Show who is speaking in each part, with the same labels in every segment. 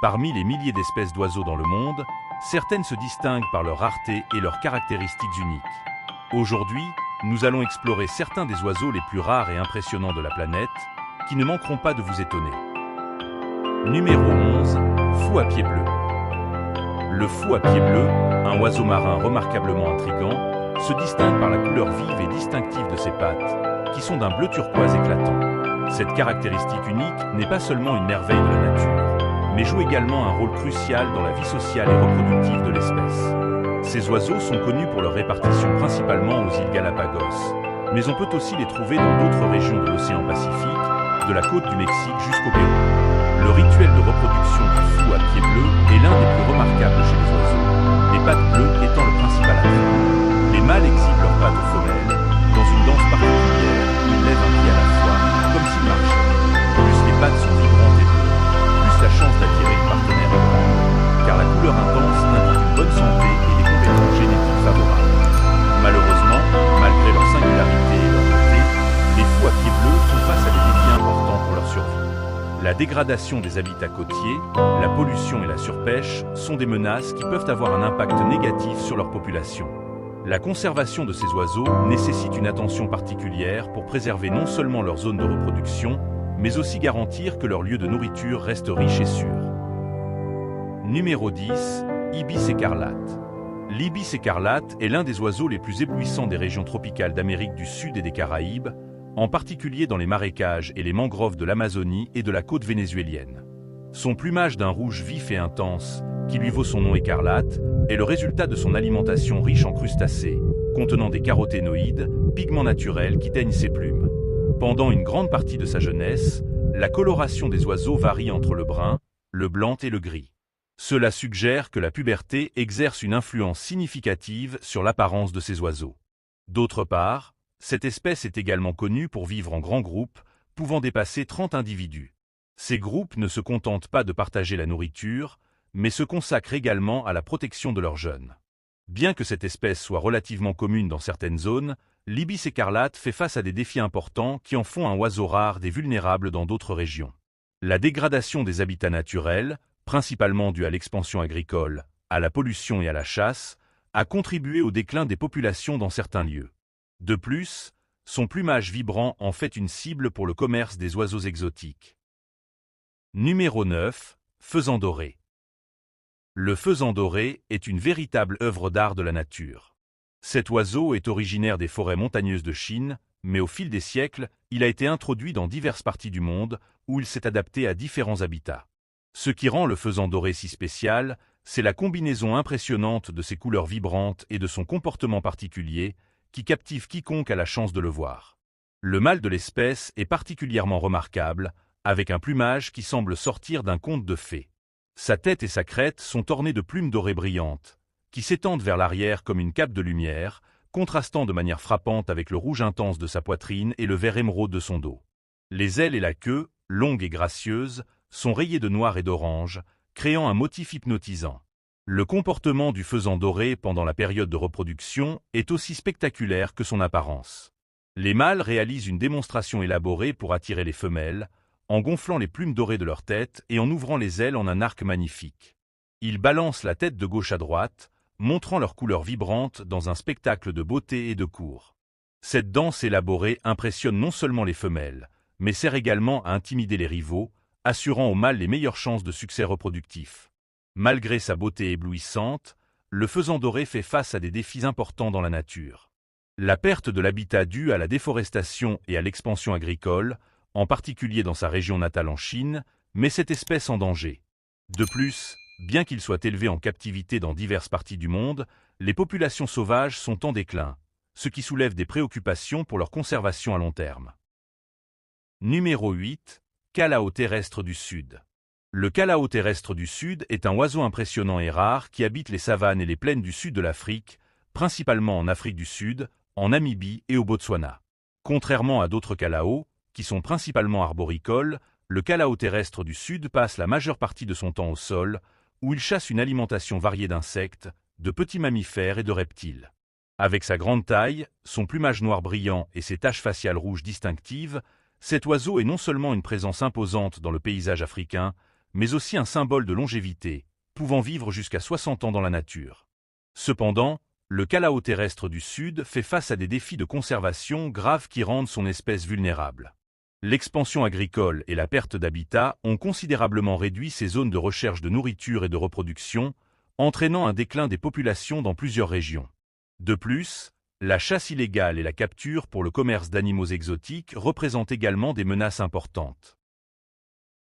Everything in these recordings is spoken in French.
Speaker 1: Parmi les milliers d'espèces d'oiseaux dans le monde, certaines se distinguent par leur rareté et leurs caractéristiques uniques. Aujourd'hui, nous allons explorer certains des oiseaux les plus rares et impressionnants de la planète, qui ne manqueront pas de vous étonner. Numéro 11. Fou à pied bleu. Le fou à pied bleu, un oiseau marin remarquablement intrigant, se distingue par la couleur vive et distinctive de ses pattes, qui sont d'un bleu turquoise éclatant. Cette caractéristique unique n'est pas seulement une merveille de la nature, mais joue également un rôle crucial dans la vie sociale et reproductive de l'espèce. Ces oiseaux sont connus pour leur répartition principalement aux îles Galapagos, mais on peut aussi les trouver dans d'autres régions de l'océan Pacifique, de la côte du Mexique jusqu'au Pérou. Le rituel de reproduction du fou à pied bleu est l'un des plus remarquables chez les oiseaux, les pattes bleues étant le principal atout. Les mâles exhibent leurs pattes aux femelles, dans une danse particulière où ils lèvent un pied à la fois, comme s'ils marchaient. Plus les pattes sont vibrantes et bleues, plus la chance d'attirer le partenaire est grande, car la couleur intense indique une bonne santé et des compétences génétiques favorables. Malheureusement, malgré leur singularité et leur beauté, les fous à pied bleu font face à des défis importants pour leur survie. La dégradation des habitats côtiers, la pollution et la surpêche sont des menaces qui peuvent avoir un impact négatif sur leur population. La conservation de ces oiseaux nécessite une attention particulière pour préserver non seulement leur zone de reproduction, mais aussi garantir que leur lieu de nourriture reste riche et sûr. Numéro 10. Ibis écarlate. L'ibis écarlate est l'un des oiseaux les plus éblouissants des régions tropicales d'Amérique du Sud et des Caraïbes, en particulier dans les marécages et les mangroves de l'Amazonie et de la côte vénézuélienne. Son plumage d'un rouge vif et intense, qui lui vaut son nom écarlate, est le résultat de son alimentation riche en crustacés, contenant des caroténoïdes, pigments naturels qui teignent ses plumes. Pendant une grande partie de sa jeunesse, la coloration des oiseaux varie entre le brun, le blanc et le gris. Cela suggère que la puberté exerce une influence significative sur l'apparence de ces oiseaux. D'autre part, cette espèce est également connue pour vivre en grands groupes, pouvant dépasser 30 individus. Ces groupes ne se contentent pas de partager la nourriture, mais se consacrent également à la protection de leurs jeunes. Bien que cette espèce soit relativement commune dans certaines zones, l'ibis écarlate fait face à des défis importants qui en font un oiseau rare et vulnérable dans d'autres régions. La dégradation des habitats naturels, principalement due à l'expansion agricole, à la pollution et à la chasse, a contribué au déclin des populations dans certains lieux. De plus, son plumage vibrant en fait une cible pour le commerce des oiseaux exotiques. Numéro 9. Faisan doré. Le faisan doré est une véritable œuvre d'art de la nature. Cet oiseau est originaire des forêts montagneuses de Chine, mais au fil des siècles, il a été introduit dans diverses parties du monde où il s'est adapté à différents habitats. Ce qui rend le faisan doré si spécial, c'est la combinaison impressionnante de ses couleurs vibrantes et de son comportement particulier, qui captive quiconque a la chance de le voir. Le mâle de l'espèce est particulièrement remarquable, avec un plumage qui semble sortir d'un conte de fées. Sa tête et sa crête sont ornées de plumes dorées brillantes, qui s'étendent vers l'arrière comme une cape de lumière, contrastant de manière frappante avec le rouge intense de sa poitrine et le vert émeraude de son dos. Les ailes et la queue, longues et gracieuses, sont rayées de noir et d'orange, créant un motif hypnotisant. Le comportement du faisan doré pendant la période de reproduction est aussi spectaculaire que son apparence. Les mâles réalisent une démonstration élaborée pour attirer les femelles, en gonflant les plumes dorées de leur tête et en ouvrant les ailes en un arc magnifique. Ils balancent la tête de gauche à droite, montrant leurs couleurs vibrantes dans un spectacle de beauté et de cour. Cette danse élaborée impressionne non seulement les femelles, mais sert également à intimider les rivaux, assurant aux mâles les meilleures chances de succès reproductif. Malgré sa beauté éblouissante, le faisan doré fait face à des défis importants dans la nature. La perte de l'habitat due à la déforestation et à l'expansion agricole, en particulier dans sa région natale en Chine, met cette espèce en danger. De plus, bien qu'il soit élevé en captivité dans diverses parties du monde, les populations sauvages sont en déclin, ce qui soulève des préoccupations pour leur conservation à long terme. Numéro 8. Calao terrestre du Sud. Le calao terrestre du Sud est un oiseau impressionnant et rare qui habite les savanes et les plaines du sud de l'Afrique, principalement en Afrique du Sud, en Namibie et au Botswana. Contrairement à d'autres calaos, qui sont principalement arboricoles, le calao terrestre du Sud passe la majeure partie de son temps au sol, où il chasse une alimentation variée d'insectes, de petits mammifères et de reptiles. Avec sa grande taille, son plumage noir brillant et ses taches faciales rouges distinctives, cet oiseau est non seulement une présence imposante dans le paysage africain, mais aussi un symbole de longévité, pouvant vivre jusqu'à 60 ans dans la nature. Cependant, le calao terrestre du Sud fait face à des défis de conservation graves qui rendent son espèce vulnérable. L'expansion agricole et la perte d'habitat ont considérablement réduit ces zones de recherche de nourriture et de reproduction, entraînant un déclin des populations dans plusieurs régions. De plus, la chasse illégale et la capture pour le commerce d'animaux exotiques représentent également des menaces importantes.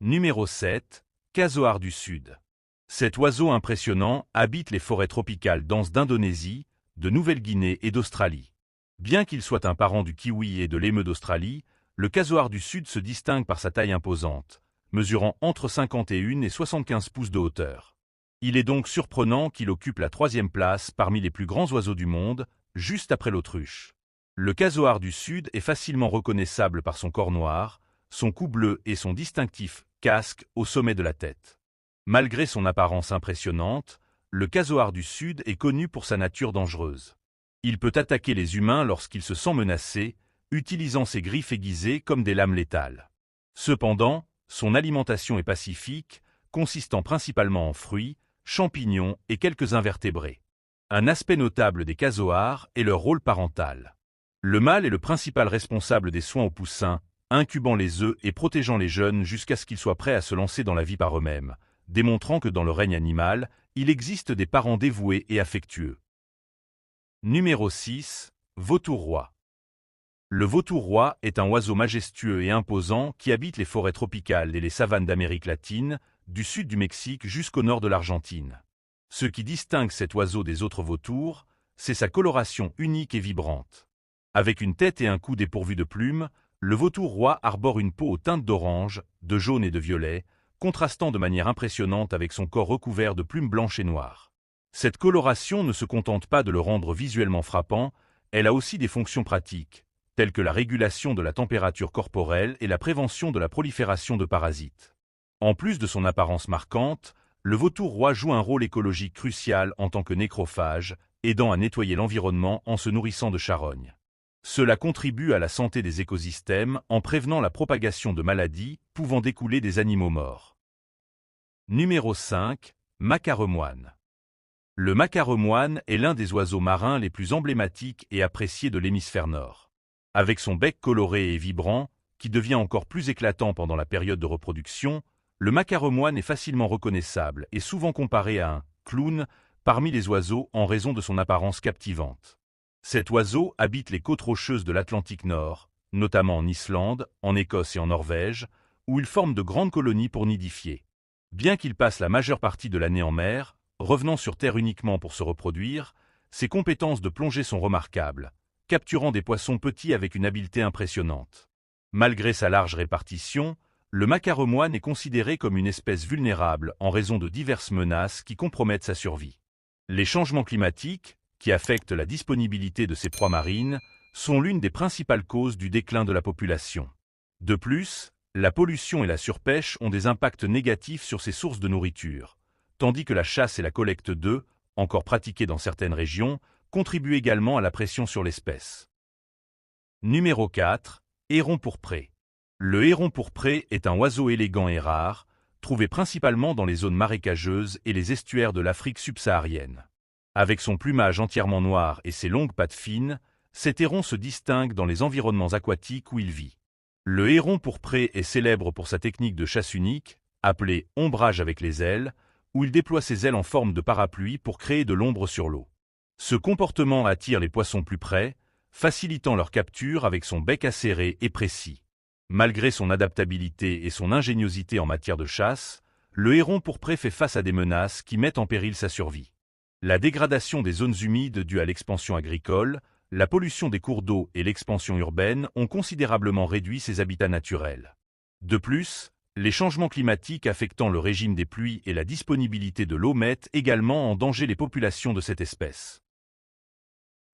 Speaker 1: Numéro 7. Casoar du Sud. Cet oiseau impressionnant habite les forêts tropicales denses d'Indonésie, de Nouvelle-Guinée et d'Australie. Bien qu'il soit un parent du kiwi et de l'émeu d'Australie, le casoar du Sud se distingue par sa taille imposante, mesurant entre 51 et 75 pouces de hauteur. Il est donc surprenant qu'il occupe la 3e place parmi les plus grands oiseaux du monde, juste après l'autruche. Le casoar du Sud est facilement reconnaissable par son corps noir, son cou bleu et son distinctif casque au sommet de la tête. Malgré son apparence impressionnante, le casoar du Sud est connu pour sa nature dangereuse. Il peut attaquer les humains lorsqu'il se sent menacé, utilisant ses griffes aiguisées comme des lames létales. Cependant, son alimentation est pacifique, consistant principalement en fruits, champignons et quelques invertébrés. Un aspect notable des casoars est leur rôle parental. Le mâle est le principal responsable des soins aux poussins, incubant les œufs et protégeant les jeunes jusqu'à ce qu'ils soient prêts à se lancer dans la vie par eux-mêmes, démontrant que dans le règne animal, il existe des parents dévoués et affectueux. Numéro 6. Vautour roi. Le vautour roi est un oiseau majestueux et imposant qui habite les forêts tropicales et les savanes d'Amérique latine, du sud du Mexique jusqu'au nord de l'Argentine. Ce qui distingue cet oiseau des autres vautours, c'est sa coloration unique et vibrante. Avec une tête et un cou dépourvus de plumes, le vautour roi arbore une peau aux teintes d'orange, de jaune et de violet, contrastant de manière impressionnante avec son corps recouvert de plumes blanches et noires. Cette coloration ne se contente pas de le rendre visuellement frappant, elle a aussi des fonctions pratiques, telles que la régulation de la température corporelle et la prévention de la prolifération de parasites. En plus de son apparence marquante, le vautour roi joue un rôle écologique crucial en tant que nécrophage, aidant à nettoyer l'environnement en se nourrissant de charognes. Cela contribue à la santé des écosystèmes en prévenant la propagation de maladies pouvant découler des animaux morts. Numéro 5. Macaremoine. Le macaremoine est l'un des oiseaux marins les plus emblématiques et appréciés de l'hémisphère nord. Avec son bec coloré et vibrant, qui devient encore plus éclatant pendant la période de reproduction, le macaremoine est facilement reconnaissable et souvent comparé à un clown parmi les oiseaux en raison de son apparence captivante. Cet oiseau habite les côtes rocheuses de l'Atlantique Nord, notamment en Islande, en Écosse et en Norvège, où il forme de grandes colonies pour nidifier. Bien qu'il passe la majeure partie de l'année en mer, revenant sur Terre uniquement pour se reproduire, ses compétences de plongée sont remarquables, capturant des poissons petits avec une habileté impressionnante. Malgré sa large répartition, le macaremoine est considéré comme une espèce vulnérable en raison de diverses menaces qui compromettent sa survie. Les changements climatiques, qui affectent la disponibilité de ces proies marines, sont l'une des principales causes du déclin de la population. De plus, la pollution et la surpêche ont des impacts négatifs sur ces sources de nourriture, tandis que la chasse et la collecte d'œufs, encore pratiquées dans certaines régions, contribuent également à la pression sur l'espèce. Numéro 4. Héron pourpré. Le héron pourpré est un oiseau élégant et rare, trouvé principalement dans les zones marécageuses et les estuaires de l'Afrique subsaharienne. Avec son plumage entièrement noir et ses longues pattes fines, cet héron se distingue dans les environnements aquatiques où il vit. Le héron pourpré est célèbre pour sa technique de chasse unique, appelée ombrage avec les ailes, où il déploie ses ailes en forme de parapluie pour créer de l'ombre sur l'eau. Ce comportement attire les poissons plus près, facilitant leur capture avec son bec acéré et précis. Malgré son adaptabilité et son ingéniosité en matière de chasse, le héron pourpré fait face à des menaces qui mettent en péril sa survie. La dégradation des zones humides due à l'expansion agricole, la pollution des cours d'eau et l'expansion urbaine ont considérablement réduit ses habitats naturels. De plus, les changements climatiques affectant le régime des pluies et la disponibilité de l'eau mettent également en danger les populations de cette espèce.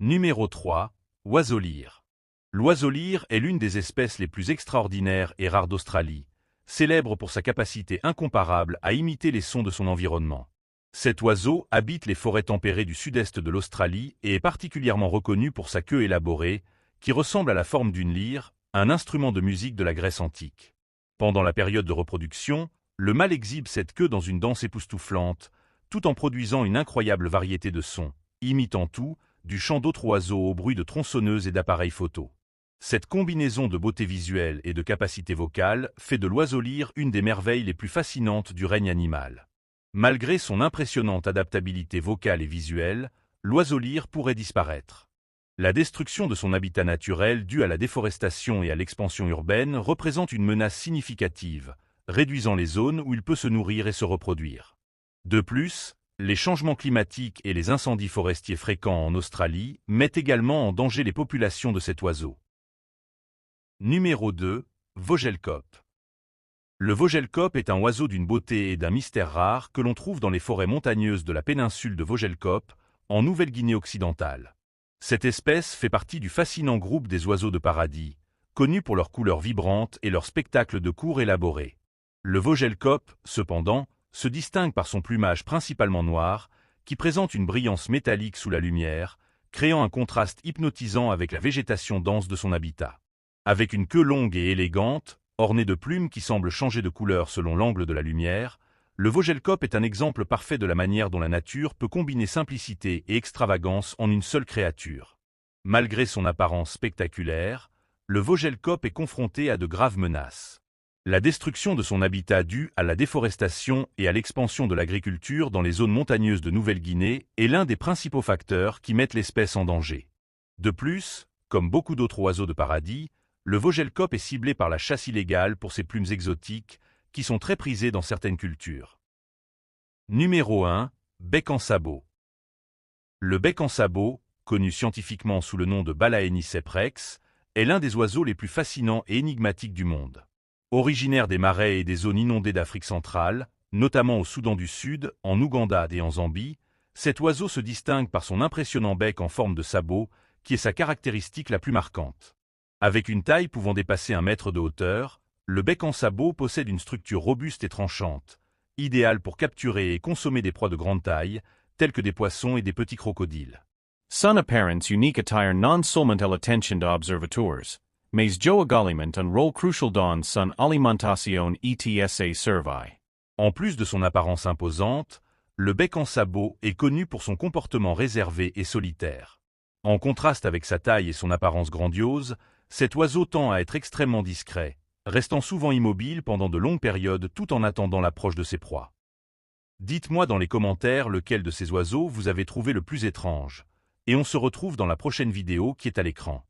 Speaker 1: Numéro 3. Oiseau lyre. L'oiseau lyre est l'une des espèces les plus extraordinaires et rares d'Australie, célèbre pour sa capacité incomparable à imiter les sons de son environnement. Cet oiseau habite les forêts tempérées du sud-est de l'Australie et est particulièrement reconnu pour sa queue élaborée, qui ressemble à la forme d'une lyre, un instrument de musique de la Grèce antique. Pendant la période de reproduction, Le mâle exhibe cette queue dans une danse époustouflante, tout en produisant une incroyable variété de sons, imitant tout, du chant d'autres oiseaux au bruit de tronçonneuses et d'appareils photo. Cette combinaison de beauté visuelle et de capacité vocale fait de l'oiseau lyre une des merveilles les plus fascinantes du règne animal. Malgré son impressionnante adaptabilité vocale et visuelle, l'oiseau lyre pourrait disparaître. La destruction de son habitat naturel due à la déforestation et à l'expansion urbaine représente une menace significative, réduisant les zones où il peut se nourrir et se reproduire. De plus, les changements climatiques et les incendies forestiers fréquents en Australie mettent également en danger les populations de cet oiseau. Numéro 2. Vogelkop. Le vogelkop est un oiseau d'une beauté et d'un mystère rare que l'on trouve dans les forêts montagneuses de la péninsule de Vogelkop, en Nouvelle-Guinée occidentale. Cette espèce fait partie du fascinant groupe des oiseaux de paradis, connus pour leurs couleurs vibrantes et leurs spectacles de cours élaborés. Le vogelkop, cependant, se distingue par son plumage principalement noir, qui présente une brillance métallique sous la lumière, créant un contraste hypnotisant avec la végétation dense de son habitat. Avec une queue longue et élégante, ornée de plumes qui semblent changer de couleur selon l'angle de la lumière, le vogelkop est un exemple parfait de la manière dont la nature peut combiner simplicité et extravagance en une seule créature. Malgré son apparence spectaculaire, le vogelkop est confronté à de graves menaces. La destruction de son habitat due à la déforestation et à l'expansion de l'agriculture dans les zones montagneuses de Nouvelle-Guinée est l'un des principaux facteurs qui mettent l'espèce en danger. De plus, comme beaucoup d'autres oiseaux de paradis, le vogelkop est ciblé par la chasse illégale pour ses plumes exotiques, qui sont très prisées dans certaines cultures. Numéro 1. Bec en sabot. Le bec en sabot, connu scientifiquement sous le nom de Balaenus rex, est l'un des oiseaux les plus fascinants et énigmatiques du monde. Originaire des marais et des zones inondées d'Afrique centrale, notamment au Soudan du Sud, en Ouganda et en Zambie, cet oiseau se distingue par son impressionnant bec en forme de sabot, qui est sa caractéristique la plus marquante. Avec une taille pouvant dépasser 1 mètre de hauteur, le bec en sabot possède une structure robuste et tranchante, idéale pour capturer et consommer des proies de grande taille, telles que des poissons et des petits crocodiles.
Speaker 2: Son apparence unique attire non-seulement l'attention d'observateurs, mais également un rôle crucial dans son alimentation et sa survie.
Speaker 1: En plus de son apparence imposante, le bec en sabot est connu pour son comportement réservé et solitaire. En contraste avec sa taille et son apparence grandiose, cet oiseau tend à être extrêmement discret, restant souvent immobile pendant de longues périodes tout en attendant l'approche de ses proies. Dites-moi dans les commentaires lequel de ces oiseaux vous avez trouvé le plus étrange, et on se retrouve dans la prochaine vidéo qui est à l'écran.